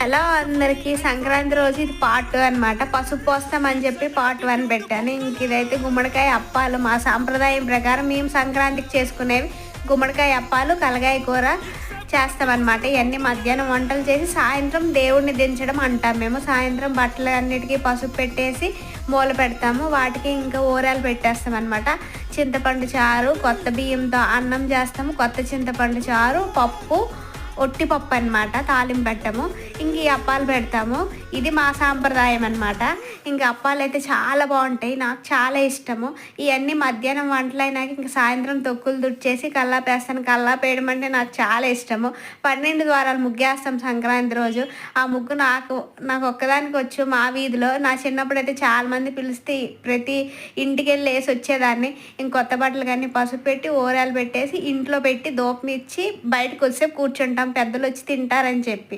Hello అందరికీ, సంక్రాంతి రోజు ఇది పార్ట్ 2 అనమాట. పసుపు పోస్తామని చెప్పి పార్ట్ 1 పెట్టాను. ఇంక ఇదైతే గుమ్మడికాయ అప్పాలు. మా సాంప్రదాయం ప్రకారం మేము సంక్రాంతికి చేసుకునేవి గుమ్మడికాయ అప్పాలు, కలగాయ కూర చేస్తామన్నమాట. ఇవన్నీ మధ్యాహ్నం వంటలు చేసి సాయంత్రం దేవుడిని దించడం అంటాం మేము. సాయంత్రం బట్టలు అన్నిటికీ పసుపు పెట్టేసి మూల పెడతాము. వాటికి ఇంకా ఊరాలు పెట్టేస్తాం అనమాట. చింతపండు చారు, కొత్త బియ్యంతో అన్నం చేస్తాము. కొత్త చింతపండు చారు, పప్పు, ఒట్టిపప్పు అనమాట, తాలింపు పెట్టము. ఇంక ఈ అప్పాలు పెడతాము. ఇది మా సాంప్రదాయం అనమాట. ఇంక అప్పాలు అయితే చాలా బాగుంటాయి, నాకు చాలా ఇష్టము. ఇవన్నీ మధ్యాహ్నం వంటలు అయినాక ఇంక సాయంత్రం తొక్కులు దుడిచేసి కల్లాపేస్తాను. కల్లాపేయడం అంటే నాకు చాలా ఇష్టము. 12 ద్వారాలు ముగ్గేస్తాం సంక్రాంతి రోజు. ఆ ముగ్గు నాకు ఒక్కదానికి వచ్చు. మా వీధిలో నా చిన్నప్పుడు అయితే చాలామంది పిలిస్తే ప్రతి ఇంటికి వెళ్ళి వేసి వచ్చేదాన్ని. ఇంక కొత్త బట్టలు కానీ పసుపు పెట్టి ఊరాలు పెట్టేసి ఇంట్లో పెట్టి దూపం ఇచ్చి బయటకు వచ్చే కూర్చుంటాం, పెద్దలు వచ్చి తింటారని చెప్పి.